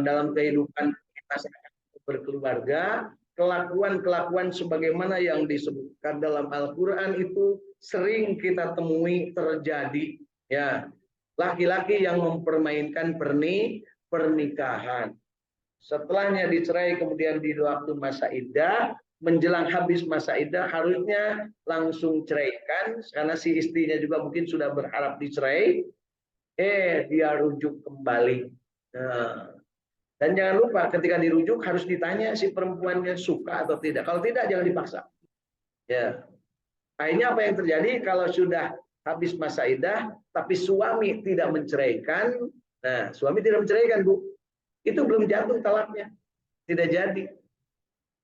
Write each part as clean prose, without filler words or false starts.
dalam kehidupan kita berkeluarga, kelakuan-kelakuan sebagaimana yang disebutkan dalam Al-Quran itu sering kita temui terjadi. Ya, laki-laki yang mempermainkan pernikahan. Setelahnya dicerai, kemudian di waktu masa iddah, menjelang habis masa iddah harusnya langsung ceraikan karena si istrinya juga mungkin sudah berharap dicerai. Dia rujuk kembali. Nah, dan jangan lupa ketika dirujuk harus ditanya si perempuannya suka atau tidak. Kalau tidak jangan dipaksa. Ya. Akhirnya apa yang terjadi kalau sudah habis masa iddah tapi suami tidak menceraikan? Nah, suami tidak menceraikan, Bu. Itu belum jatuh talaknya. Tidak jadi.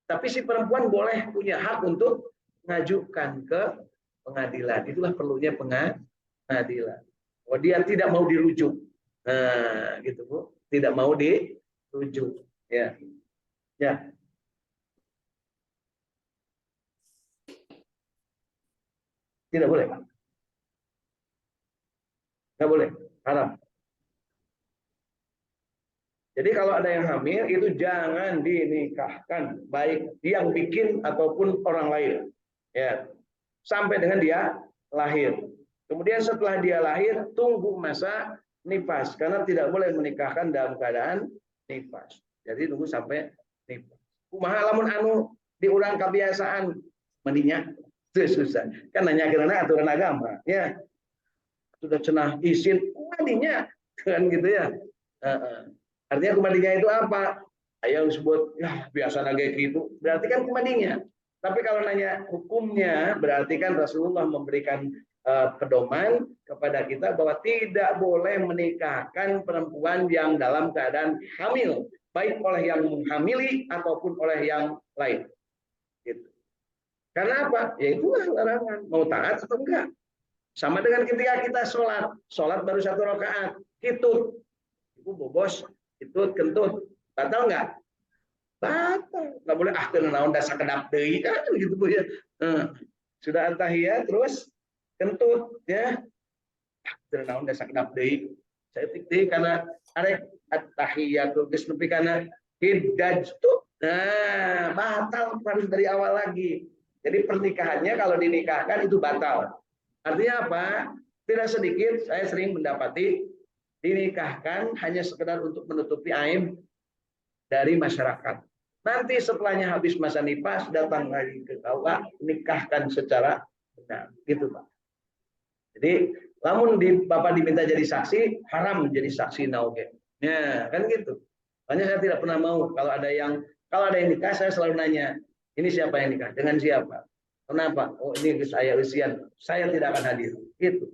Tapi si perempuan boleh punya hak untuk mengajukan ke pengadilan. Itulah perlunya pengadilan. Oh, dia tidak mau dirujuk. Nah, gitu, Bu. Tidak mau dirujuk. Ya. Ya. Tidak boleh. Tidak boleh. Haram. Jadi kalau ada yang hamil itu jangan dinikahkan, baik yang bikin ataupun orang lain. Ya. Sampai dengan dia lahir. Kemudian setelah dia lahir tunggu masa nifas karena tidak boleh menikahkan dalam keadaan nifas. Jadi tunggu sampai nifas. Kumaha lamun anu diurang kebiasaan mandinya itu susah. Kan nanya karena aturan agama, ya. Sudah cenah izin mandinya kan gitu ya. Artinya kumandinya itu apa? Yang disebut ya biasa kayak gitu. Berarti kan kumandinya. Tapi kalau nanya hukumnya, berarti kan Rasulullah memberikan pedoman kepada kita bahwa tidak boleh menikahkan perempuan yang dalam keadaan hamil, baik oleh yang menghamili ataupun oleh yang lain. Gitu. Karena apa? Ya itulah larangan. Mau taat atau enggak? Sama dengan ketika kita sholat baru 1 rakaat, hitut, itu bobos, hitut, kentut, batal nggak? Batal. Nggak boleh naon dasar kedap deui kan gitu Bu ya. Sudah antahiyat terus kentut ya. Naon dasar kedap deui. Saya tikti karena arek at-tahiyatul geus nepi kana hidaj tuh. Nah, batal harus dari awal lagi. Jadi pernikahannya kalau dinikahkan itu batal. Artinya apa? Tidak sedikit saya sering mendapati dinikahkan hanya sekedar untuk menutupi aib dari masyarakat. Nanti setelahnya habis masa nifas datang lagi ke KUA, nikahkan secara benar, gitu Pak. Jadi, namun Bapak diminta jadi saksi, haram menjadi saksi nauge. Ya, kan gitu. Makanya saya tidak pernah mau kalau ada yang nikah saya selalu nanya, ini siapa yang nikah? Dengan siapa? Kenapa? Oh, ini saya usian. Saya tidak akan hadir. Gitu.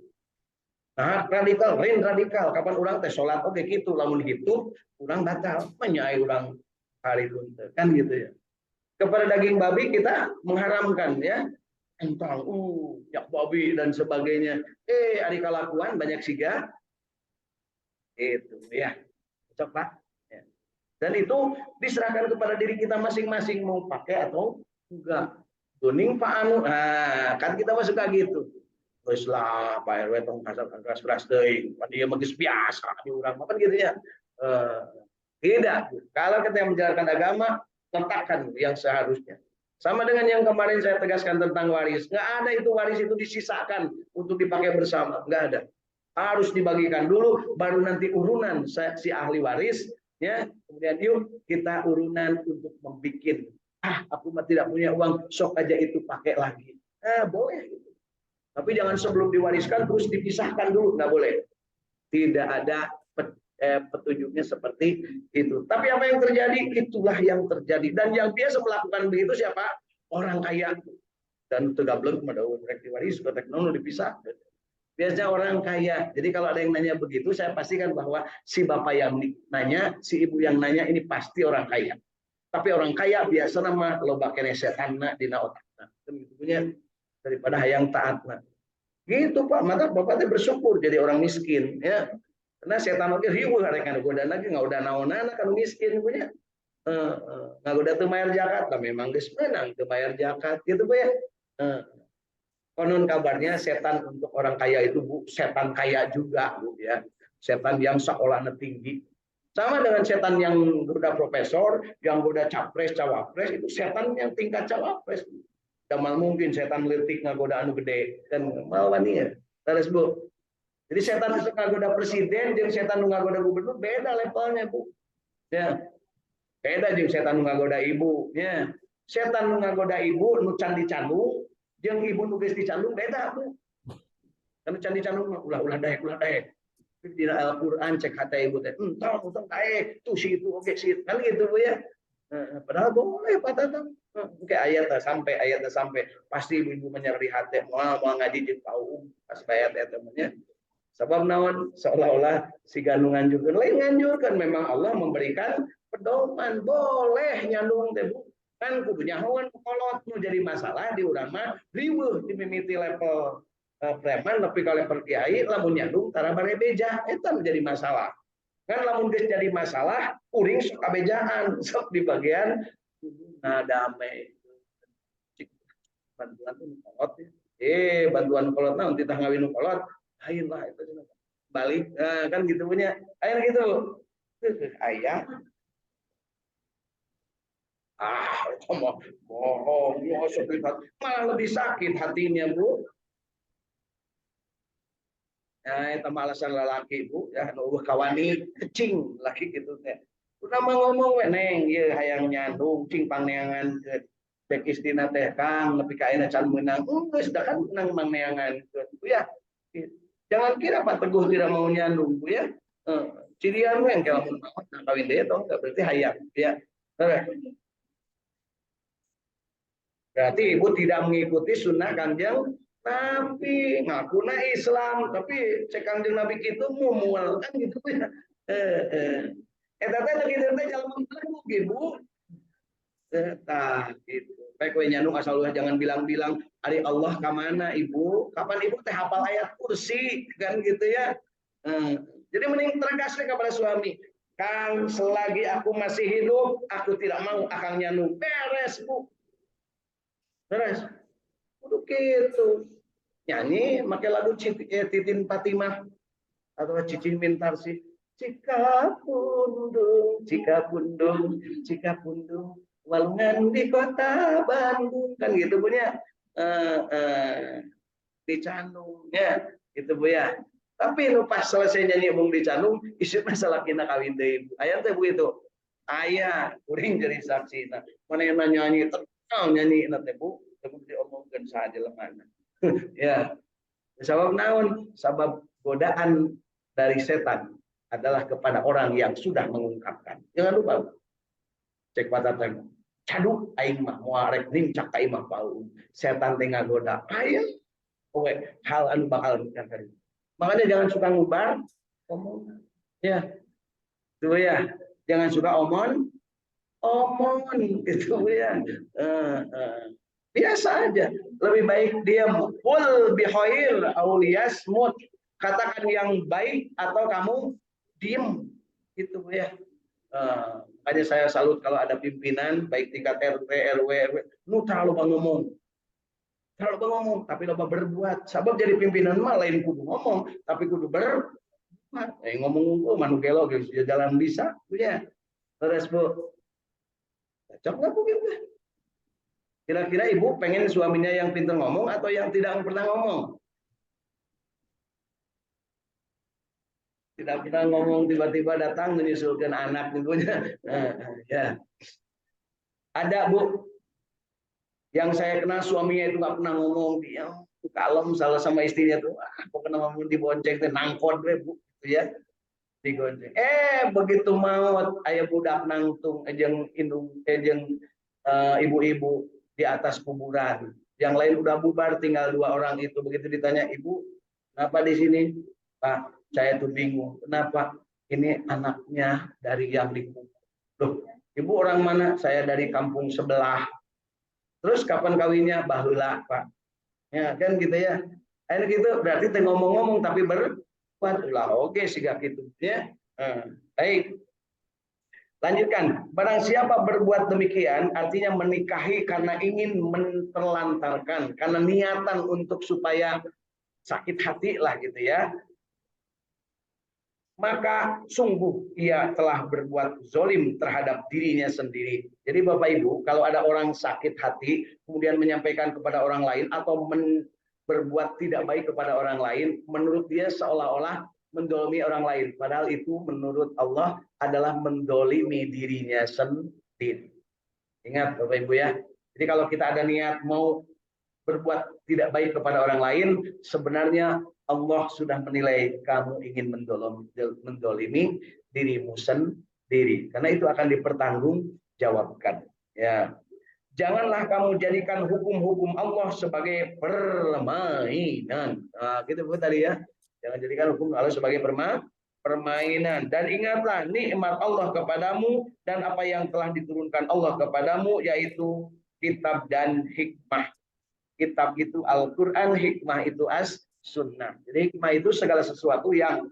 Nah, radikal. Kapan orang teh sholat oke gitu, lamun gitu, orang batal, menyai orang hari lunte, kan gitu ya. Kepada daging babi kita mengharamkan ya, entang, yak babi dan sebagainya. Ari kalakuan banyak siga, itu ya, cocok Pak. Ya. Dan itu diserahkan kepada diri kita masing-masing mau pakai atau enggak. Tuning Pak Anu, nah kan kita mah suka gitu. Terus lah Pak RW tong keras deui, dia magis biasa di urang kan gitu ya. Tidak. Kalau kita yang menjalankan agama, letakkan yang seharusnya. Sama dengan yang kemarin saya tegaskan tentang waris. Nggak ada itu waris itu disisakan untuk dipakai bersama. Nggak ada. Harus dibagikan dulu, baru nanti urunan si ahli waris. Ya, kemudian yuk kita urunan untuk membuat. Aku mah tidak punya uang, sok aja itu pakai lagi. Boleh. Tapi jangan sebelum diwariskan terus dipisahkan dulu, nggak boleh. Tidak ada petunjuknya seperti itu. Tapi apa yang terjadi? Itulah yang terjadi. Dan yang biasa melakukan begitu siapa? Orang kaya. Dan tegableng pada rek diwaris ke teknologi dipisah. Biasanya orang kaya. Jadi kalau ada yang nanya begitu, saya pastikan bahwa si bapak yang nanya, si ibu yang nanya ini pasti orang kaya. Tapi orang kaya biasa nama loba kene setan dina otakna. Punya daripada hayang taat. Gitu Pak, maka bapaknya bersyukur jadi orang miskin ya. Karena setan oge riweuh arek ngagoda lagi nggak udah naon-naon kan miskin punya. Ngagoda teu mayar zakat, memang geus meunang teu mayar zakat gitu Bu ya. Konon kabarnya setan untuk orang kaya itu Bu, setan kaya juga Bu ya. Setan yang sekolahnya tinggi. Sama dengan setan yang goda profesor, yang goda capres, cawapres, itu setan yang tingkat cawapres. Damal mungkin setan letik ngagoda anu gede dan malawan ya. Terus Bu. Jadi setan itu ngagoda presiden dan setan ngagoda gubernur beda levelnya Bu. Ya. Beda jeung setan ngagoda ibu, ya. Setan ngagoda ibu nu candi candung jeung ibu nu geus dicandung beda Bu. Karena candi candung ulah daek ulah daek. Di Al-Qur'an cek kata ibu teh, "Entong daek tuh si itu oke sih." Kan gitu Bu ya. Padahal boleh Pak Tatang. Ayatnya sampai pasti ibu-ibu menyerah hati mau ngaji di tahu pas ayat temannya. Sebab naon seolah-olah si ganungan juga lain nganjurkan memang Allah memberikan pedoman boleh nyandung teh Bu. Kan kudu nyahoan kolot nu jadi masalah di urang mah riweuh di mimiti level preman tapi kalau level kiai lamun nyandung tara bare beja eta menjadi masalah. Kan lamun geus jadi masalah uring sok kabejaan sok di bagian nah damai bantuan tuh kolot bantuan kolot naon titah ngawin kolot lain lah itu balik kan gitu punya ayo gitu ayah bohong malah lebih sakit hatinya Bu. Itu alasan lelaki Bu ya kawani kecing laki gitu teh udah mau ngomong neng ya hayang nyandung cing pangneangan ke dek istina teh Kang lebih kaina can menang sudah kan menang mangneangan Bu ya jangan kira Pak Teguh tidak mau nyandung Bu ya cirian yang kalau mau kawin deh toh nggak berarti hayang ya berarti ibu tidak mengikuti sunnah Kanjeng Nabi ngakuna Islam tapi cek Kanjeng Nabi itu mumual kan gitu ya tadi lagi teh jalan mengganggu ibu tah gitu baik we nyandung asal ulah jangan bilang-bilang ari Allah ka mana ibu kapan ibu teh hafal ayat kursi kan gitu ya jadi mending tegaskan kepada suami Kang selagi aku masih hidup aku tidak mau akang nyandung beres Bu beres udah gitu nyanyi pakai lagu Titin Fatimah atau Cicing Mintarsi jika pundung walungan di kota Bandung kan gitu punya di Candungnya gitu Bu ya tapi lu pas selesai nyanyi bung di Candung isu masalah kina kawin deh ayat teh Bu itu ayah kuring jadi saksi nah mana yang nyanyi terkenal nyanyi nanti Bu tapi diomongkan saja lemana ya sabab naon sabab godaan dari setan adalah kepada orang yang sudah mengungkapkan jangan lupa cek patatan cadu aing mah moarek nincak ka imah paul setan teh ngagoda aya oke hal anu bakal dikatakan makanya jangan suka ngubar omong ya tuh ya jangan suka omong gitu ya biasa aja lebih baik dia full bihoir auliyasmut katakan yang baik atau kamu diem gitu ya makanya saya salut kalau ada pimpinan baik tingkat RT RW lu terlalu ngomong tapi lupa berbuat sabab jadi pimpinan mah lain kudu ngomong tapi kudu berbuat ngomong manugelo jalan bisa ya terus Bu cocok nggak Bu gitu kira-kira ibu pengen suaminya yang pintar ngomong atau yang tidak pernah ngomong tidak pernah ngomong tiba-tiba datang menyusulkan anak tentunya ya ada Bu yang saya kenal suaminya itu nggak pernah ngomong dia kalem salah sama istrinya tuh kok kenapa mau dibonceng teh nangkot deh Bu gitu ya digonceng begitu maut ayah budak nangtung ejeng ibu-ibu di atas kuburan yang lain udah bubar tinggal 2 orang itu begitu ditanya ibu kenapa di sini Pak saya tuh bingung kenapa ini anaknya dari yang dikubur loh ibu orang mana saya dari kampung sebelah terus kapan kawinnya baheula Pak ya kan gitu ya akhirnya gitu berarti teh ngomong-ngomong tapi berbuat ulah oke siga gitu ya baik lanjutkan barang siapa berbuat demikian artinya menikahi karena ingin menterlantarkan karena niatan untuk supaya sakit hati lah gitu ya maka sungguh ia telah berbuat zolim terhadap dirinya sendiri. Jadi Bapak Ibu, kalau ada orang sakit hati, kemudian menyampaikan kepada orang lain atau berbuat tidak baik kepada orang lain, menurut dia seolah-olah mendolimi orang lain. Padahal itu menurut Allah adalah mendolimi dirinya sendiri. Ingat Bapak Ibu ya. Jadi kalau kita ada niat mau berbuat tidak baik kepada orang lain, sebenarnya Allah sudah menilai kamu ingin mendolimi dirimu sendiri, karena itu akan dipertanggungjawabkan. Ya, janganlah kamu jadikan hukum-hukum Allah sebagai permainan. Nah, gitu Bu tadi ya. Jangan jadikan hukum Allah sebagai permainan. Dan ingatlah nikmat Allah kepadamu dan apa yang telah diturunkan Allah kepadamu, yaitu kitab dan hikmah. Kitab itu Al-Quran, hikmah itu as-sunnah. Jadi hikmah itu segala sesuatu yang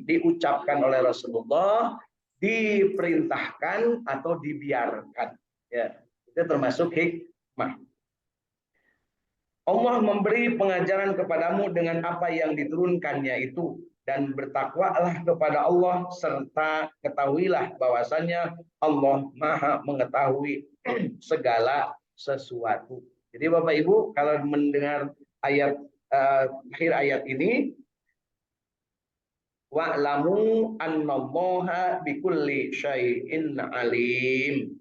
diucapkan oleh Rasulullah, diperintahkan atau dibiarkan. Ya, itu termasuk hikmah. Allah memberi pengajaran kepadamu dengan apa yang diturunkannya itu, dan bertakwalah kepada Allah serta ketahuilah bahwasannya Allah Maha mengetahui segala sesuatu. Jadi Bapak Ibu, kalau mendengar ayat akhir ayat ini, wa'lamu annallaha bikulli syai'in alim,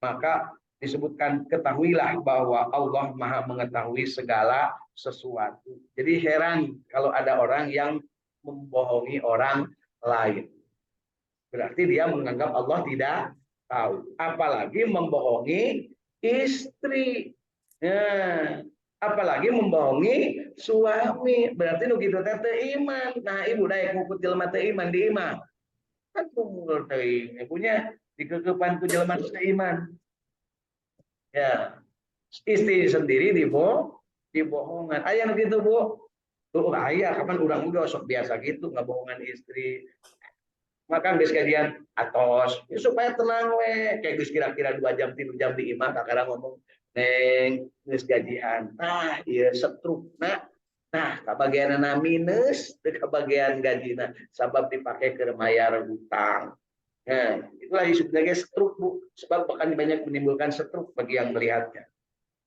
maka disebutkan ketahuilah bahwa Allah Maha mengetahui segala sesuatu. Jadi heran kalau ada orang yang membohongi orang lain. Berarti dia menganggap Allah tidak tahu. Apalagi membohongi istri. Nah, apalagi membohongi suami. Berarti nu kitu teh teu iman. Nah, ibu daek ngukut jelema teu iman di imah. Kan kumul teuing. Ibunya dikekepan ku jelema teu iman. Ya. Istri sendiri dibohongan. Aya nu kitu, Bu. Tuh aya kapan urang udah sok biasa gitu ngabohongan istri. Maka geus kajian atos ya, supaya tenang we, kayak geus kira-kira 2 jam 3 jam di imah kakara ngomong neng geus gajian. Nah, ieu setrukna. Nah, kabagianna minus teu kabagian gajina sabab dipake keur mayar hutang. Nah, itulah disebutnya stroke, Bu, sebab akan banyak menimbulkan stroke bagi yang melihatnya.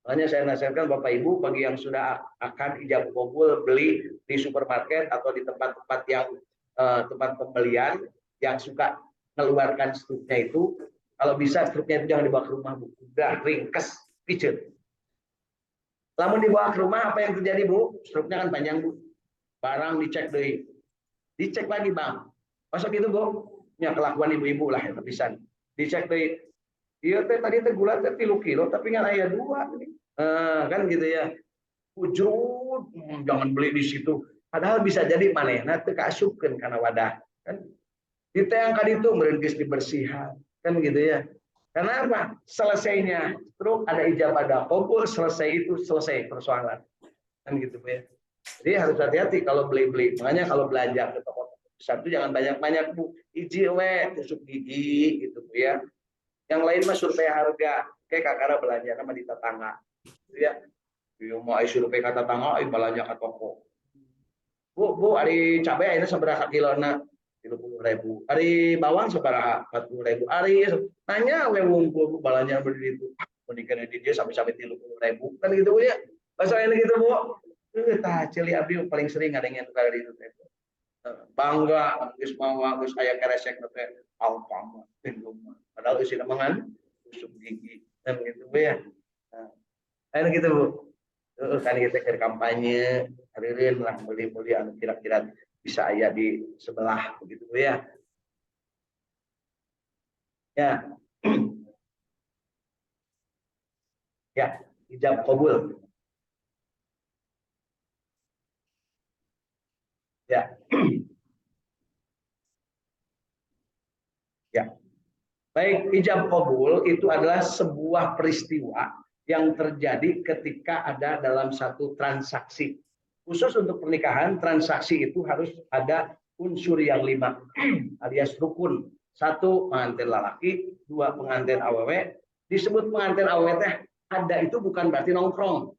Makanya saya nasihatkan Bapak Ibu bagi yang sudah akan ijab kabul beli di supermarket atau di tempat-tempat yang tempat pembelian yang suka mengeluarkan struknya itu, kalau bisa struknya itu jangan dibawa ke rumah, Bu. Udah ringkes, picut. Lamun dibawa ke rumah apa yang terjadi, Bu? Struknya kan panjang, Bu. Barang dicek deh. Dicek lagi, Bang. Masuk itu, Bu. Ya kelakuan ibu-ibu lah yang terpisan. Dicek deh. Iya teh tadi teh gula teh 3 kilo tapi ngan aya 2 kan gitu ya. Ujud jangan beli di situ. Padahal bisa jadi manehna teu kaasupkeun kana wadah. Kan ditayangkan itu merintis dibersihan kan gitu ya. Karena apa? Selesainya truk ada ijabah ada kabul, selesai itu selesai persoalan kan gitu ya. Jadi harus hati-hati kalau beli-beli. Makanya kalau belanja ke toko besar itu jangan banyak-banyak, Bu. Iji we tusuk gigi gitu Bu ya. Yang lain mah survei harga kayak kakara belanja sama di tetangga gitu ya. Dia mau survei ke tetangga belanja ke toko. Bu, hari cabai ini seberapa kilona? 30.000. Hari bawang seberapa? 40.000. Hari nanya we wungkul balanya berdiri itu. Mendingan di dia sampai 30.000 kan gitu Bu ya. Bahasa ini gitu Bu. Tah cili abdi paling sering ngadengin kali itu teh. Bangga geus mawa geus aya keresek teh alfamart Indomaret. Padahal isina mangan tusuk gigi kan gitu Bu ya. Nah, kan gitu Bu. Kan kita ke kampanye harireun lah beli-beli anu kira-kira bisa aya di sebelah begitu Bu ya. Ya. Ya, ijab kabul. Ya. Ya. Baik, ijab kabul itu adalah sebuah peristiwa yang terjadi ketika ada dalam satu transaksi. Khusus untuk pernikahan, transaksi itu harus ada unsur yang 5 alias rukun. 1 pengantin lelaki, 2 pengantin awewe. Disebut pengantin awewe teh ada itu bukan berarti nongkrong.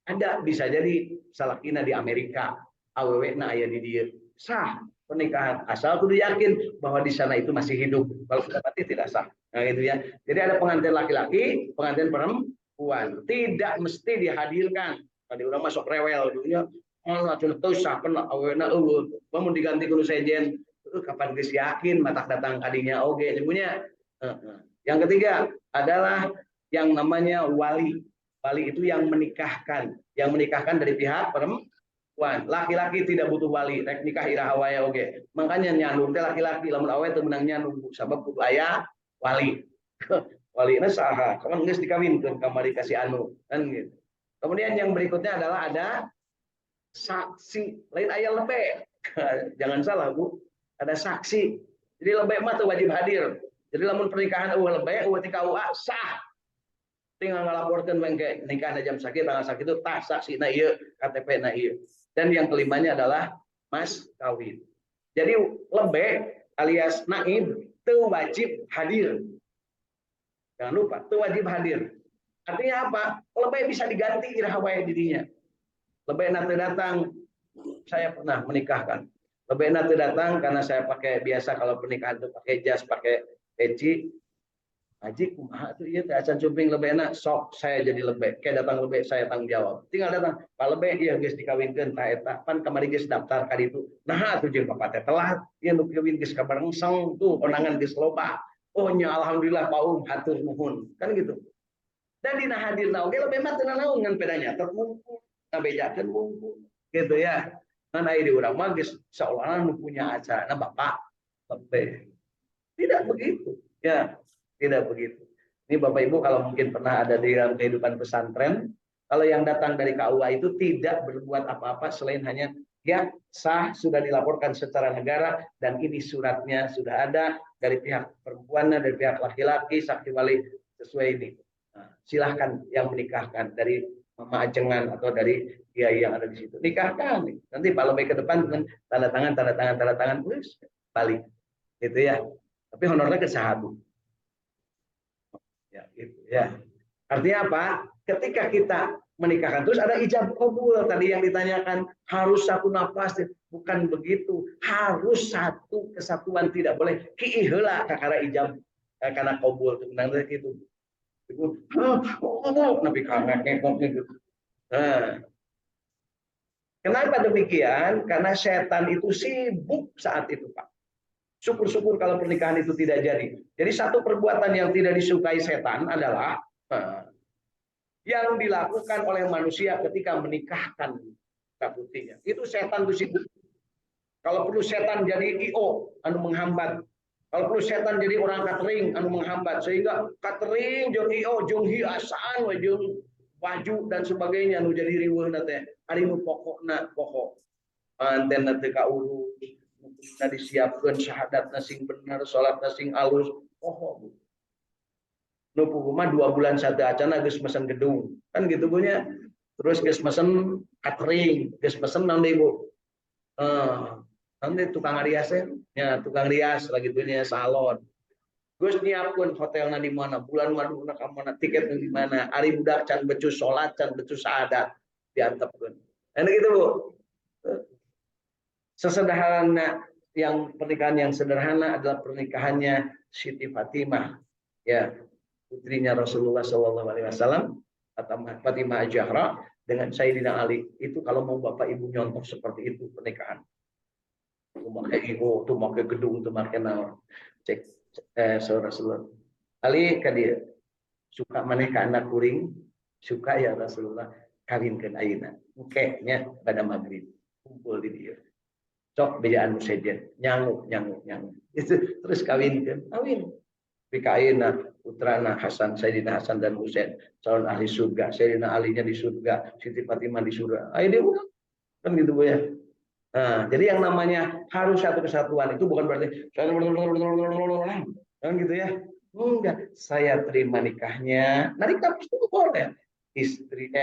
Ada bisa jadi salakina di Amerika, awewe na aya di dieu. Sah. pernikahan. Asal kudu yakin bahwa di sana itu masih hidup. Kalau sudah mati tidak sah. Nah gitu ya. Jadi ada pengantin laki-laki, pengantin perempuan. Tidak mesti dihadirkan. Tadi udah masuk rewel dulunya. Allah tuh sah pernah awena mau diganti kudu sejen. Kapan geus yakin matak datang kadinya oge sebenarnya. Yang ketiga adalah yang namanya wali. Wali itu yang menikahkan dari pihak perempuan. Laki-laki tidak butuh wali, rek nikah iraha wae oge. Makanya nyandung teh laki-laki lamun awe teu meunang nyandung sabab kudu aya wali. Walina saha? Kan geus dikawinkeun kamari kasih anu kan gitu. Kemudian yang berikutnya adalah ada saksi. Lain aya lebe. Jangan salah, Bu. Ada saksi. Jadi lebe mah teu wajib hadir. Jadi lamun pernikahan eueuh lebe, eueuh ti KUA sah. Tinggal ngalaporkan bengke nikah jam sakit tanggal sakit itu tah saksi na ieu KTP na ieu. Dan yang kelimanya adalah mas kawin. Jadi lebe alias naib teu wajib hadir. Jangan lupa teu wajib hadir. Artinya apa? Lebe bisa diganti iraha wae dirinya. Lebe na teu datang, saya pernah menikahkan. Lebe na teu datang karena saya pakai biasa kalau pernikahan itu pakai jas, pakai peci. Haji kumaha tuh ieu teh acan cumping lebe enak sok saya jadi lebe kayak datang lebe saya tanggung jawab tinggal datang Pak lebe ieu geus dikawinkeun tah eta pan kamari geus daftar ka ditu nah atuh jeung Bapak teh telat ieu nu kawin geus kabarengsong tuh konangan geus loba oh nya alhamdulillah Pak hatur nuhun kan gitu dan dina hadirna oge lebe mah teu nanaon ngan pedanya tetep ngumpul ngabejakeun ngumpul gitu ya ngan aya di urang mah geus seolah-olah nu punya acara Bapak lebe tidak begitu ya. Tidak begitu. Ini Bapak Ibu kalau mungkin pernah ada di dalam kehidupan pesantren, kalau yang datang dari KUA itu tidak berbuat apa-apa selain hanya ya sah sudah dilaporkan secara negara dan ini suratnya sudah ada dari pihak perempuannya dari pihak laki-laki saksi wali sesuai ini. Nah, silahkan yang menikahkan dari mama ajengan atau dari dia yang ada di situ nikahkan. Nanti Pak lebih ke depan dengan tanda tangan, terus balik, gitu ya. Tapi honornya ke sahabat. Ya, gitu ya. Artinya apa? Ketika kita menikahkan terus ada ijab kabul tadi yang ditanyakan harus satu nafas bukan begitu harus satu kesatuan tidak boleh kieu heula kakara ijab karena kabul sebenarnya gitu. Nabi ngekok gitu. Nah, kenapa demikian? Karena setan itu sibuk saat itu, Pak. Syukur-syukur kalau pernikahan itu tidak jadi. Jadi satu perbuatan yang tidak disukai setan adalah yang dilakukan oleh manusia ketika menikahkan putrinya. Itu setan itu sibuk. Kalau perlu setan jadi IO anu menghambat. Kalau perlu setan jadi orang catering anu menghambat sehingga catering jeung IO jeung hiasan jeung baju dan sebagainya anu jadi riweuhna teh ari nu pokokna pokok. Panten teh kaurus nah disiapkan syahadat sing benar salat sing alus oh nu mah 2 bulan satu acana geus mesen gedung kan gitu punya terus geus mesen catering geus mesen nanti Ibu nanti tukang rias ya tukang rias lagi punya salon geus nyiapkeun hotelna di mana bulan maduna ka mana tiket di mana ari budak can becus salat can becus syahadat diantepkeun enak gitu Bu sesederhana yang pernikahan yang sederhana adalah pernikahannya Siti Fatimah, ya putrinya Rasulullah SAW atau Fatimah Az-Zahra dengan Sayyidina Ali. Itu kalau mau Bapak Ibu nyontoh seperti itu pernikahan. Tuh pakai ibu, tuh pakai gedung, tuh pakai naon. Cek Rasulullah. Ali ka dia suka maneh ka anak kuring, suka ya Rasulullah kawinkeun ayeuna. Engke-nya pada maghrib kumpul di dia. Cok bejaan sejen nyanguk itu terus kawin pikaina putrana Hasan Sayyidina Hasan dan Husain calon ahli surga Sayyidina Alinya di surga Siti Fatimah di surga ayo dia ulang kan gitu Bu ya nah jadi yang namanya harus satu kesatuan itu bukan berarti kan gitu ya enggak saya terima nikahnya nanti kita boleh istri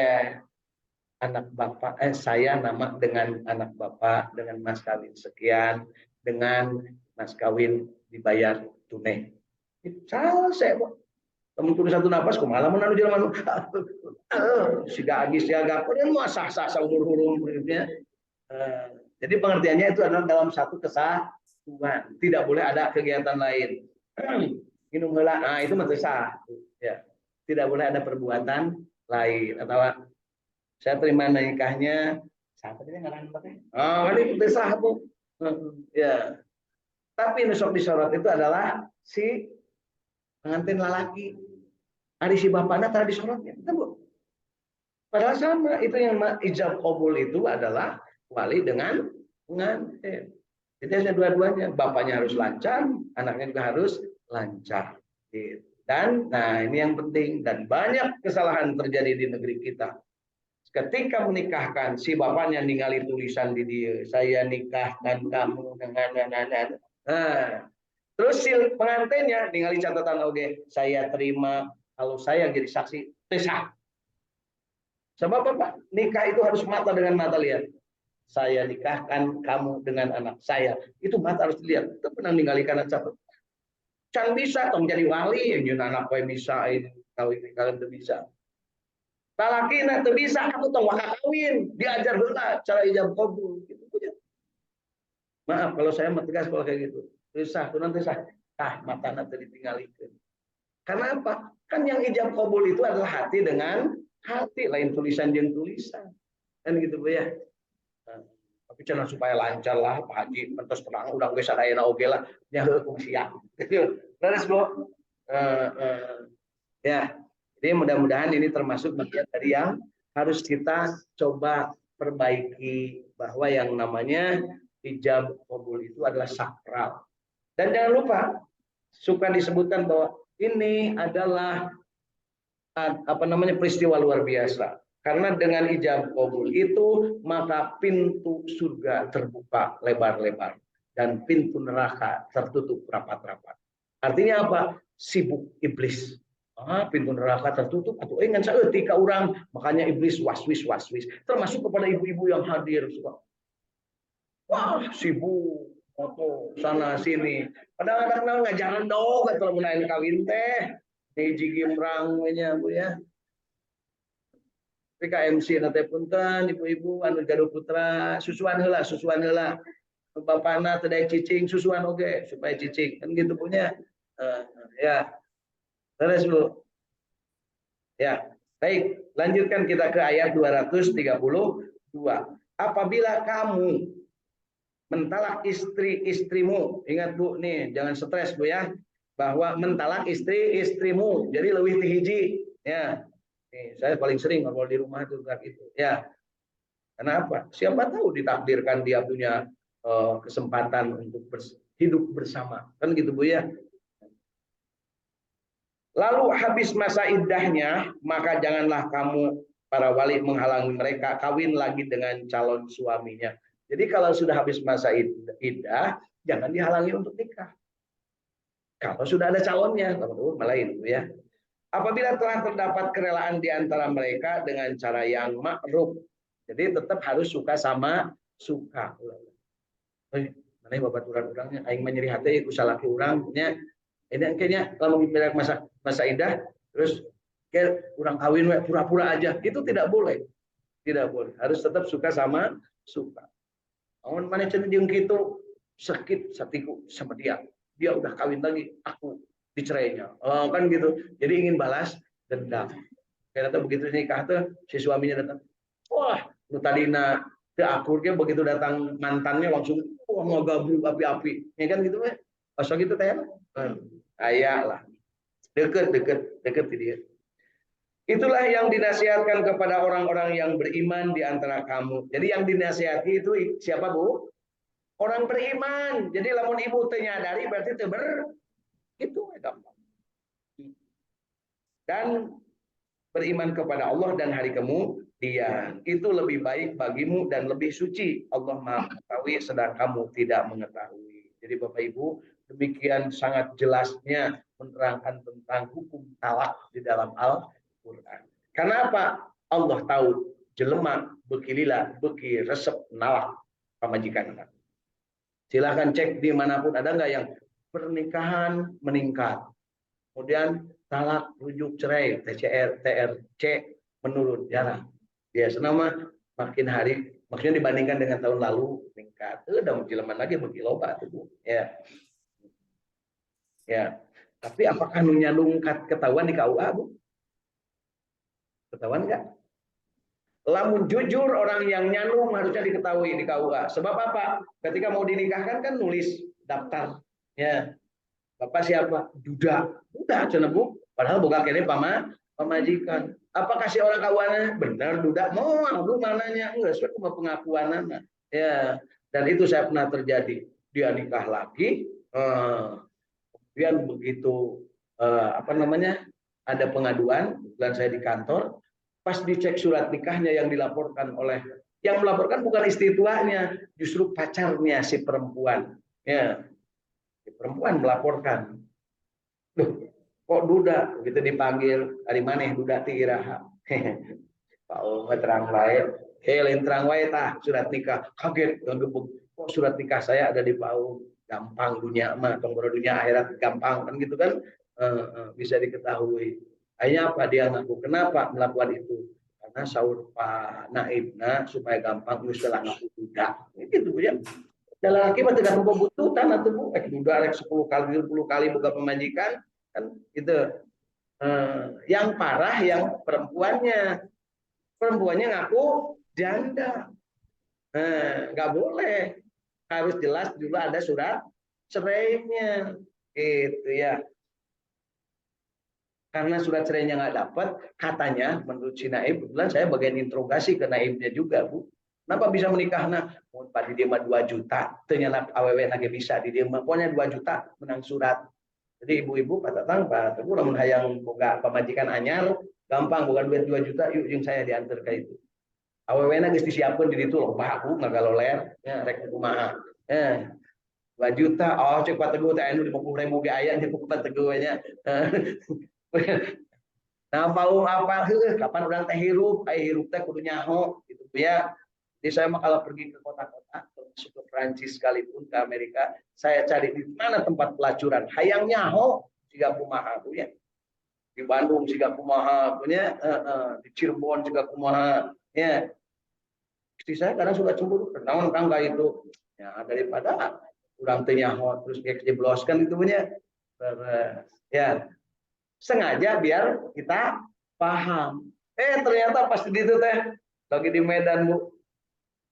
anak bapak saya nama dengan anak bapak dengan mas kawin sekian dengan mas kawin dibayar tunai salah saya temen kudu satu nafas kumaha mun anu jelema siga agis siaga kemudian mah sah-sah umur-umur hidupnya Jadi pengertiannya itu adalah dalam satu kesatuan, tidak boleh ada kegiatan lain. Minum heula, nah itu mentesah, ya. Tidak boleh ada perbuatan lain atau saya terima nikahnya siapa tadi ngaran teh? Oh, kan itu desah Bu. Ya. Tapi nusok disorot itu adalah si pengantin lalaki. Ari si bapakna tadi disorotnya, itu Bu. Padahal sama, itu yang ijab qabul itu adalah wali dengan pengantin. Jadi hanya dua-duanya, bapaknya harus lancar, anaknya juga harus lancar. Dan nah ini yang penting, dan banyak kesalahan terjadi di negeri kita. Ketika menikahkan, si bapaknya ningali tulisan di dia, saya nikahkan kamu dengan nah, terus si pengantinnya ningali catatan oke, saya terima kalau saya jadi saksi, sah. Sebab apa? Nikah itu harus mata dengan mata lihat. Saya nikahkan kamu dengan anak saya. Itu mata harus dilihat. Itu pernah ningali karena catatan. Can bisa tong jadi wali yang nyun anak kowe bisa ini kawin kalian tuh bisa. Talaki na teu bisa aku tong waka kawin, diajar heula cara ijab qabul gitu. Maaf kalau saya mah tegas kalau kayak gitu. Bisa kunaon teh sah. Tah matana teu ditinggalikeun. Karena apa? Kan yang ijab qabul itu adalah hati dengan hati, lain tulisan jeung tulisan. Kan gitu Bu ya. Nah, tapi cenah supaya lancar lah Pak Haji pentos terang udah geus sadayana oge lah nya heuh kung siap. Terus Bu. Ya. Jadi mudah-mudahan ini termasuk bagian dari yang harus kita coba perbaiki, bahwa yang namanya ijab qabul itu adalah sakral. Dan jangan lupa suka disebutkan bahwa ini adalah apa namanya peristiwa luar biasa. Karena dengan ijab qabul itu maka pintu surga terbuka lebar-lebar dan pintu neraka tertutup rapat-rapat. Artinya apa? Sibuk iblis. Pintu neraka tertutup atau ngan saeutik ka urang, makanya iblis waswis termasuk kepada ibu-ibu yang hadir. Wah, sibuk foto sana sini. Padahal anak-anak ngajaran dong kalau menaik kawin teh. Hiji gimrang nya Bu ya. PKMC nate punten ibu-ibu anu gaduh putra susuan heula. Bapakna teu daek cicing susuan oge supaya cicing. Kan gitu punya. Ya. Terus Bu. Ya, baik. Lanjutkan kita ke ayat 232. Apabila kamu mentalak istri-istrimu, ingat Bu nih, jangan stres Bu ya, bahwa mentalak istri-istrimu. Jadi leuwih ti hiji, ya. Nih, saya paling sering kalau di rumah itu gitu, ya. Kenapa? Siapa tahu ditakdirkan dia punya kesempatan untuk hidup bersama, kan gitu Bu ya. Lalu habis masa iddahnya, maka janganlah kamu para wali menghalangi mereka kawin lagi dengan calon suaminya. Jadi kalau sudah habis masa iddah, jangan dihalangi untuk nikah. Kalau sudah ada calonnya, malah itu ya. Apabila telah terdapat kerelaan di antara mereka dengan cara yang ma'ruf. Jadi tetap harus suka sama suka. Mana babat urang-urangnya aing mah nyeri hati ku salaki urang nya. Ini kayaknya kalau masa indah terus kayak kurang kawin pura-pura aja, itu tidak boleh. Tidak boleh. Harus tetap suka sama suka. Amun mana cenah jeung kitu sakit satiku sama dia. Dia udah kawin lagi, aku dicerainya. Oh, kan gitu. Jadi ingin balas dendam. Ternyata begitu nikah tuh si suaminya datang. Wah, nu tadina teu akur ge begitu datang mantannya langsung wah ngagabru api-api. Ya kan gitu mah. Pas gitu teh. Aya lah. Deket di dia. Itulah yang dinasihatkan kepada orang-orang yang beriman di antara kamu. Jadi yang dinasihati itu siapa Bu? Orang beriman. Jadi lamun ibu ternyadari berarti itu itu gampang. Dan beriman kepada Allah dan hari kemudian itu lebih baik bagimu dan lebih suci. Allah Maha mengetahui sedang kamu tidak mengetahui. Jadi Bapak Ibu, demikian sangat jelasnya menerangkan tentang hukum talak di dalam Al-Quran. Karena apa? Allah tahu jelema bekilila beki resep nalak pamajikan. Silahkan cek dimanapun, ada nggak yang pernikahan meningkat, kemudian talak rujuk cerai TCR TRC menurun, jarang. Biasanya mah makin hari Maksudnya dibandingkan dengan tahun lalu meningkat. Udah menjeleman lagi bagi loba tuh, Bu. Ya. Ya. Tapi apakah nu nyandung ketahuan di KUA, Bu? Ketahuan enggak? Lamun jujur orang yang nyandung harusnya diketahui di KUA. Sebab apa? Ketika mau dinikahkan kan nulis daftar. Ya. Bapak siapa? Duda. Duda cenah, Bu. Padahal bukan kene pamajikan. Apa kasih orang kawannya? Benar duda. Mau lu mananya? Enggak, sesuai sama pengakuanana. Ya. Dan itu saya pernah terjadi. Dia nikah lagi, kemudian begitu apa namanya? Ada pengaduan, dan saya di kantor, pas dicek surat nikahnya yang dilaporkan oleh yang melaporkan bukan istri tuanya, justru pacarnya si perempuan. Ya, si perempuan melaporkan. Loh, kok duda? Begitu dipanggil, dari mana duda tiraha? Pak Oma terang wae. Lain terang wae tah surat nikah. Kaget, gebuk. Kok surat nikah saya ada di Pak Oma? Gampang dunia mah, tombol dunia akhirat gampang kan gitu kan? Bisa diketahui. Akhirnya apa dia ngaku? Kenapa melakukan itu? Karena sahur Pak Naibna supaya gampang nyusul ngaku duda. Gitu ya. Dalam laki mah tergantung kebutuhan atau bu, duda rek 10 kali 20 kali buka pemajikan kan gitu. Yang parah yang perempuannya ngaku janda. Nggak boleh, harus jelas dulu ada surat cerainya gitu ya. Karena surat cerainya nggak dapat, katanya menurut si Naib, kebetulan saya bagian interogasi ke Naibnya juga, Bu. Kenapa bisa menikah? Nah, mau di dia 2 juta, ternyata AWW lagi bisa di dia pokoknya 2 juta menang surat. Jadi ibu-ibu Pak Tatang, Pak Teguh, namun hayang boga pemajikan anyar, gampang bukan duit 2 juta, yuk yang saya diantar ke itu. AWW geus disiapkeun di ditu loh, Pak, aku ngagaloler, ya rek kumaha. 2 juta, oh cek Pak Teguh teh anu 50.000 ge aya di Pak Teguh nya. Nah, mau apa kapan orang teh hirup, hirup teh kudu nyaho gitu ya. Jadi saya mah kalau pergi ke kota-kota, termasuk ke Prancis sekalipun ke Amerika, saya cari di mana tempat pelacuran. Hayang nyaho siga kumaha ya. Di Bandung siga kumaha punya, di Cirebon siga kumaha ya. Istri saya kadang suka cemburu, kenaon kang kayak itu. Ya daripada kurang teh nyaho terus kayak jebloskan itu punya. Ya, sengaja biar kita paham. Ternyata pas di itu teh lagi di Medan Bu,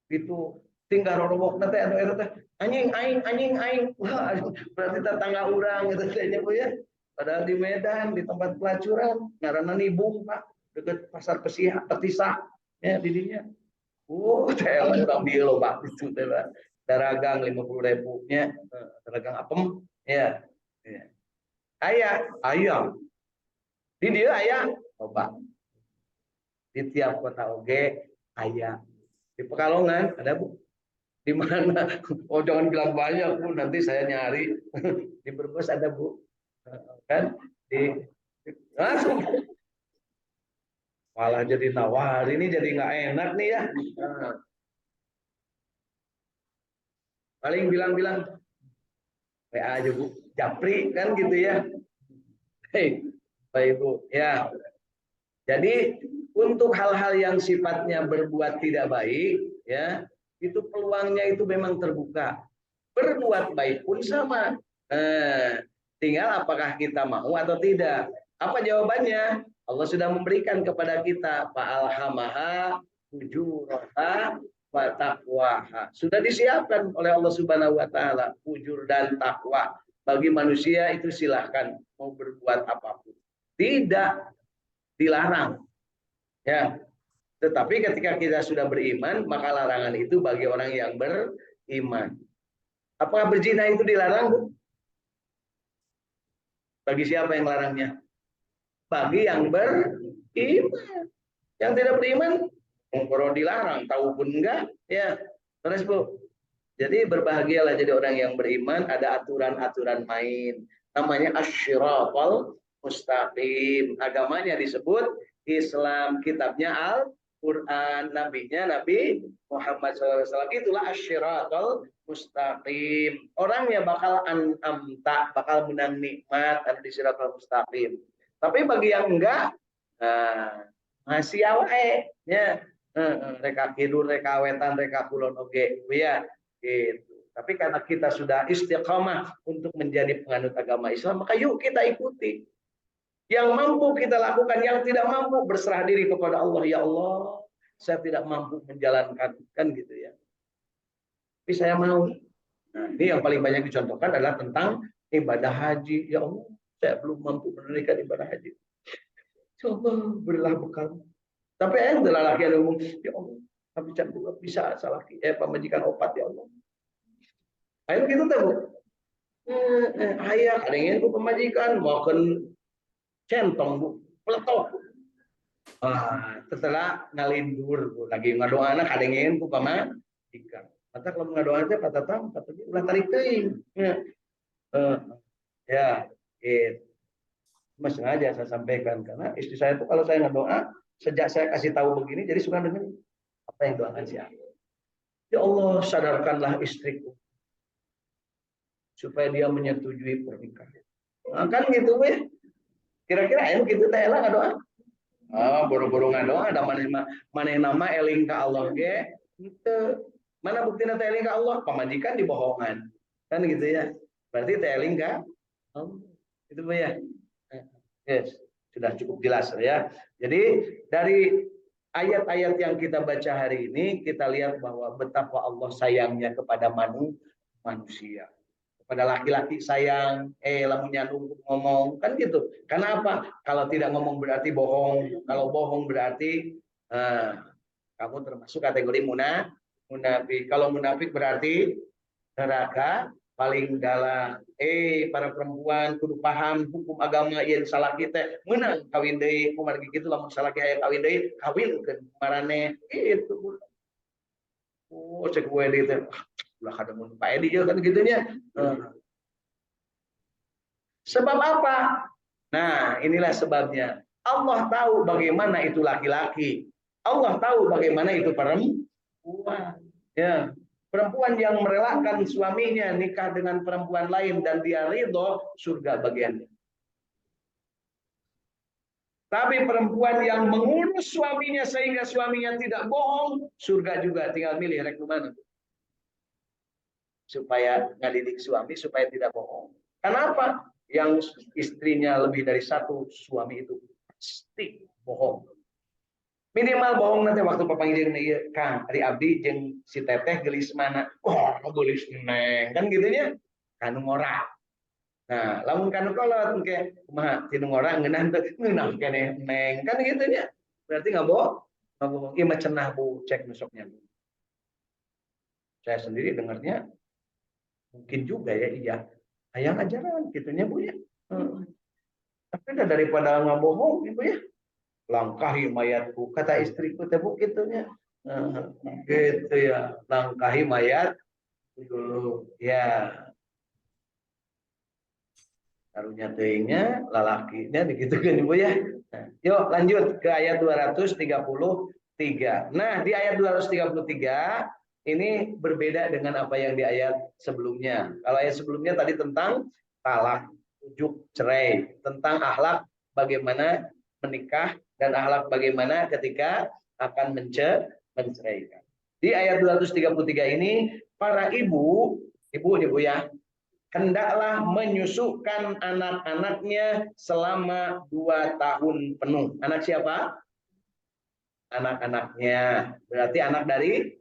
itu tinggal rorowok teh anu eta teh anjing aing wah berarti tetangga urang gitu teh Bu ya. Padahal di Medan di tempat pelacuran ngaranna Nibung Pak, dekat pasar Petisah ya di dinya. Teh urang bieu loba itu teh daragang 50.000 nya, daragang apem ya. Ya. Aya di dia ayah coba di tiap kota oge ayah di Pekalongan ada Bu di mana oh jangan bilang banyak Bu nanti saya nyari di Brebes ada Bu kan langsung malah jadi nawar ini jadi nggak enak nih ya paling bilang-bilang PA aja Bu Japri kan gitu ya hei Baik Bu ya. Jadi untuk hal-hal yang sifatnya berbuat tidak baik, ya itu peluangnya itu memang terbuka. Berbuat baik pun sama. Tinggal apakah kita mau atau tidak. Apa jawabannya? Allah sudah memberikan kepada kita fa'alhamaha fujuraha wa taqwaha. Sudah disiapkan oleh Allah Subhanahu wa taala fujur dan takwa. Bagi manusia itu silahkan mau berbuat apapun. Tidak dilarang ya, tetapi ketika kita sudah beriman maka larangan itu bagi orang yang beriman. Apakah berzina itu dilarang Bu? Bagi siapa yang larangnya? Bagi yang beriman. Yang tidak beriman kalau dilarang tahu pun enggak ya. Terus Bu, jadi berbahagialah jadi orang yang beriman, ada aturan-aturan main namanya asyiratal mustaqim. Agamanya disebut Islam, kitabnya Al-Quran, nabinya Nabi Muhammad SAW. Itulah asyiratal mustaqim. Orangnya bakal an'amta, bakal menang nikmat ada di syiratal mustaqim. Tapi bagi yang enggak, masih awal ya. Reka kidul, reka wetan, reka kulon oge, ya gitu. Tapi karena kita sudah istiqamah untuk menjadi penganut agama Islam, maka yuk kita ikuti. Yang mampu kita lakukan, yang tidak mampu berserah diri kepada Allah. Ya Allah, saya tidak mampu menjalankan, kan gitu ya. Tapi saya mau. Nah, ini yang paling banyak dicontohkan adalah tentang ibadah haji. Ya Allah, saya belum mampu menunaikan ibadah haji. Coba berilah bekal. Tapi adalah laki yang ngomong, ya Allah, kami cantik bisa salah pemajikan opat ya Allah. Ayo gitu tuh Bu. Ayah, ada yang ingin pemajikan, makan centong Bu, peletok. Setelah ngalindur Bu, lagi ngadoa anak, ada yang ingin pemajikan. Kata kalau ngadoa aja kata tam, katanya ulah tarik teuing. Ya, gitu. Mas sengaja saya sampaikan karena istri saya itu kalau saya ngadoa, sejak saya kasih tahu begini, jadi suka dengar apa yang doakan siapa. Ya Allah, sadarkanlah istriku supaya dia menyetujui pernikahan. Nah, kan gitu ya. Kira-kira ayo gitu teh lah ngadoa. Boro-boro ngadoa ada mana nama eling ka Allah ge. Gitu. Mana buktinya teh eling ka Allah? Pamajikan dibohongan. Kan gitu ya. Berarti teh eling ka Allah. Itu ya. Yes, sudah cukup jelas ya. Jadi dari ayat-ayat yang kita baca hari ini kita lihat bahwa betapa Allah sayangnya kepada manusia. Kepada laki-laki sayang, lamun nyandung ngomong kan gitu. Karena apa? Kalau tidak ngomong berarti bohong. Kalau bohong berarti kamu termasuk kategori munafik. Kalau munafik berarti neraka paling dalam. Para perempuan kudu paham hukum agama yang salah kita menang kawin deui kumaha gitu lamun salah aya kawin deui kawinkeun marane itu. Cek gue itu ulah kada mun Pak Edi kan gitunya. Sebab apa? Nah, inilah sebabnya. Allah tahu bagaimana itu laki-laki. Allah tahu bagaimana itu perempuan. Ya. Perempuan yang merelakan suaminya nikah dengan perempuan lain dan dia ridho, surga bagiannya. Tapi perempuan yang mengurus suaminya sehingga suaminya tidak bohong, surga juga, tinggal milih rek mana. Supaya ngadidik suami supaya tidak bohong. Kenapa? Yang istrinya lebih dari satu suami itu pasti bohong. Minimal bohong nanti waktu papanggil jeung Kang Ari Abdi jeung si Teteh gelis mana? Gelis neng kan gitunya. Kanu ngora. Nah, lamun kanu kolot engke kumaha tinu ngora ngeunah teu ngeunah keneh neng kan gitunya. Berarti enggak bohong. Enggak bohong. Ieu mah cenah Bu, cek besoknya. Saya sendiri dengarnya mungkin juga ya iya. Hayang ajaran gitunya Bu ya. Tapi udah daripada nggak bohong Ibu ya. Langkahi mayatku kata istriku teh Bu gitunya. Gitu ya. Langkahi mayat dulu ya. Karunya teuingnya lalakinya digitukeun Ibu ya. Yuk lanjut ke ayat 233. Nah, di ayat 233 ini berbeda dengan apa yang di ayat sebelumnya. Kalau ayat sebelumnya tadi tentang talak, ujuk cerai, tentang akhlak bagaimana menikah dan akhlak bagaimana ketika akan menceraikan. Di ayat 233 ini para ibu ya, hendaklah menyusukan anak-anaknya selama 2 tahun penuh. Anak siapa? Anak-anaknya. Berarti anak dari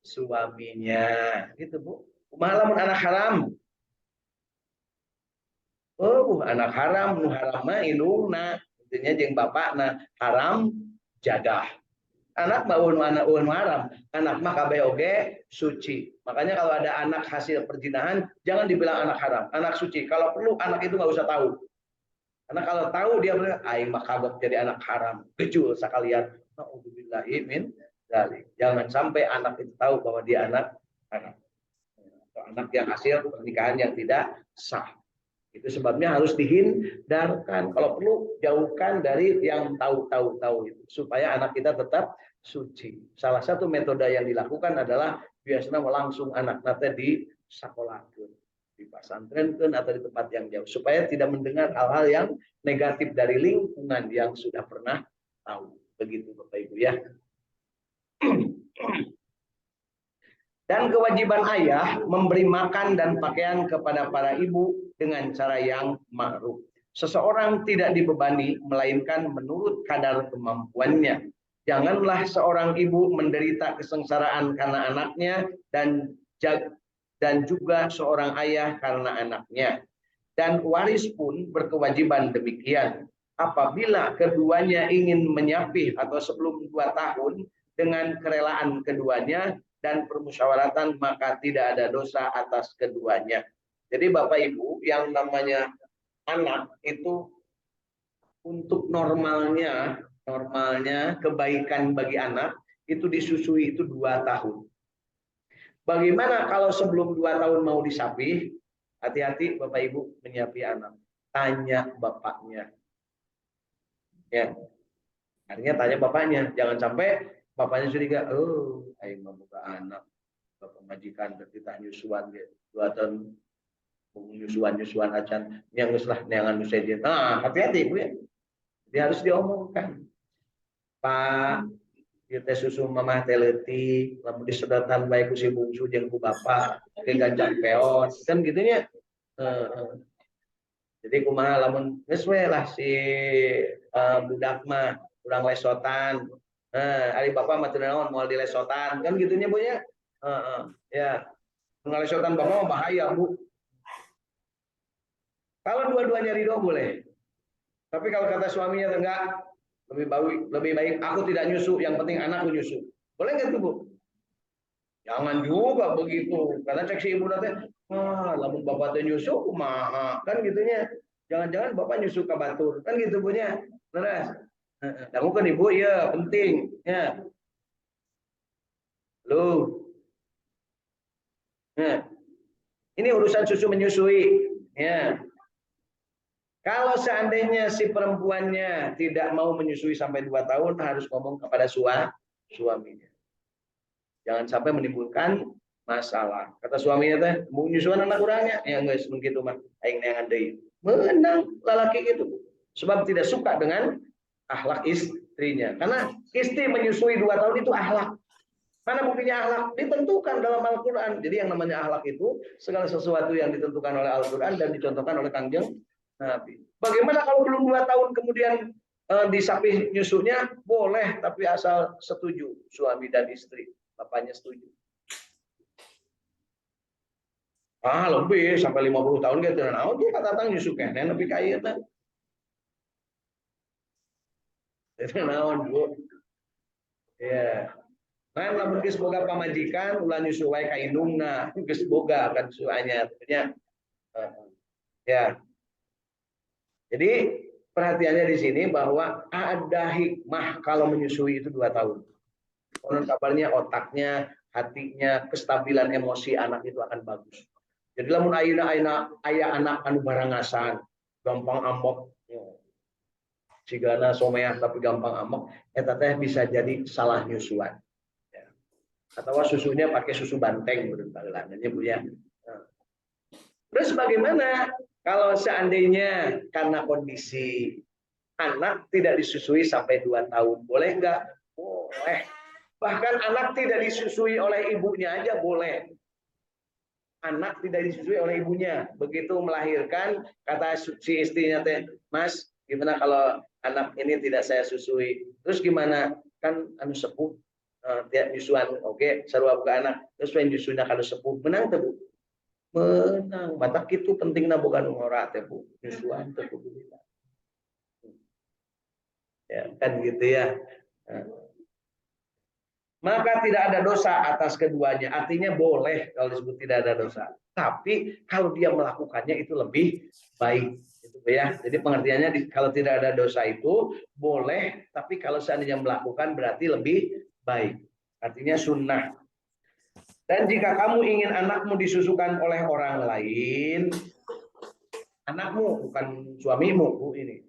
suaminya. Gitu Bu. Malam anak haram. Anak haram, nu haram mah indungna. Intinya jeung bapakna haram jadah. Anak mah anak haram, anak mah kabeh oge suci. Makanya kalau ada anak hasil perzinahan, jangan dibilang anak haram, anak suci. Kalau perlu anak itu nggak usah tahu. Karena kalau tahu dia bilang, aing mah kagok jadi anak haram, kecul sekalian. Nauzubillahi min dzalik. Jangan sampai anak itu tahu bahwa dia anak haram. Atau anak yang hasil pernikahan yang tidak sah. Itu sebabnya harus dihindarkan. Kalau perlu jauhkan dari yang tahu itu supaya anak kita tetap suci. Salah satu metode yang dilakukan adalah biasanya langsung anak nanti di sekolah, di pesantren atau di tempat yang jauh supaya tidak mendengar hal-hal yang negatif dari lingkungan yang sudah pernah tahu. Begitu Bapak Ibu ya. Dan kewajiban ayah memberi makan dan pakaian kepada para ibu dengan cara yang ma'ruf. Seseorang tidak dibebani, melainkan menurut kadar kemampuannya. Janganlah seorang ibu menderita kesengsaraan karena anaknya dan juga seorang ayah karena anaknya. Dan waris pun berkewajiban demikian. Apabila keduanya ingin menyapih atau sebelum 2 tahun dengan kerelaan keduanya dan permusyawaratan, maka tidak ada dosa atas keduanya. Jadi Bapak Ibu, yang namanya anak itu untuk normalnya kebaikan bagi anak itu disusui itu 2 tahun. Bagaimana kalau sebelum 2 tahun mau disapih? Hati-hati Bapak Ibu menyapi anak. Tanya bapaknya. Ya. Artinya tanya bapaknya. Jangan sampai bapaknya curiga, oh, ayo mau buka anak. Bapak majikan kita nyusuan 2 tahun nyusuan acan yang uslah neangan nusaidin. Nah, hati-hati Bu ya. Dia harus diomongkan. Pak, kita susu mamah teleti, lamun disedotan baik ku si bungsu jeung ku bapak, ke ganjang peot, kan gitunya. Jadi kumaha lamun geus we lah si budak mah urang lesotan. Ari bapak mah teu naon moal dilesotan, kan gitunya Bu ya. Ya. Ngalesotan bapak mah bahaya, Bu. Kalau dua-duanya ridho boleh. Tapi kalau kata suaminya enggak, lebih baik aku tidak nyusu, yang penting anakku nyusu. Boleh nggak tuh Bu? Jangan juga begitu. Karena cek si ibu nanti, lamun bapak teh nyusu kumaha, kan gitunya. Jangan-jangan bapak nyusu ke batur, kan gitu punya. Leres. Kamu kan ibu ya penting ya. Loh. Nah, ini urusan susu menyusui ya. Kalau seandainya si perempuannya tidak mau menyusui sampai 2 tahun, harus ngomong kepada suaminya. Jangan sampai menimbulkan masalah. Kata suaminya teh, mau nyusuan anak kurangnya, ya enggak begitu mah. Aing neangan deui. Menang lalaki itu. Sebab tidak suka dengan akhlak istrinya. Karena istri menyusui 2 tahun itu akhlak. Mana buktinya akhlak? Ditentukan dalam Al-Quran. Jadi yang namanya akhlak itu segala sesuatu yang ditentukan oleh Al-Quran dan dicontohkan oleh Kangjeng Nabi. Bagaimana kalau belum 2 tahun kemudian disapih nyusunya? Boleh, tapi asal setuju suami dan istri. Bapaknya setuju. Lebih sampai 50 tahun gitu. Nah, dia kata tang nyusu kene lebih kaya teh. Itu naon, Bu? Ya. Nah, lamun geus boga pamajikan ulah nyusu wae ka indungna, geus boga kan susu anyar. Ya. Jadi perhatiannya di sini bahwa ada hikmah kalau menyusui itu 2 tahun. Konon kabarnya otaknya, hatinya, kestabilan emosi anak itu akan bagus. Jadi lamun ayeuna aya anak anu barangasan, gampang amok, sigana someah tapi gampang amok, eta teh bisa jadi salah nyusuan. Ya. Atau susunya pakai susu banteng menurut bageulana Bu ya. Terus bagaimana kalau seandainya karena kondisi anak tidak disusui sampai 2 tahun, boleh nggak? Boleh. Bahkan anak tidak disusui oleh ibunya aja boleh. Anak tidak disusui oleh ibunya. Begitu melahirkan, kata si istrinya teh, Mas, gimana kalau anak ini tidak saya susui? Terus gimana? Kan anu sepuh, tiap nyusuan, oke, sarua buka anak, terus when nyusunya kalau sepuh, menang teh Bu? Menang. Batak itu pentingna boga nu ngora teh Bu, nyusuan teh kudu. Ya, kan gitu ya. Maka tidak ada dosa atas keduanya. Artinya boleh kalau disebut tidak ada dosa. Tapi kalau dia melakukannya itu lebih baik. Gitu ya. Jadi pengertiannya kalau tidak ada dosa itu boleh, tapi kalau seandainya melakukan berarti lebih baik. Artinya sunnah. Dan jika kamu ingin anakmu disusukan oleh orang lain, anakmu bukan suamimu ini.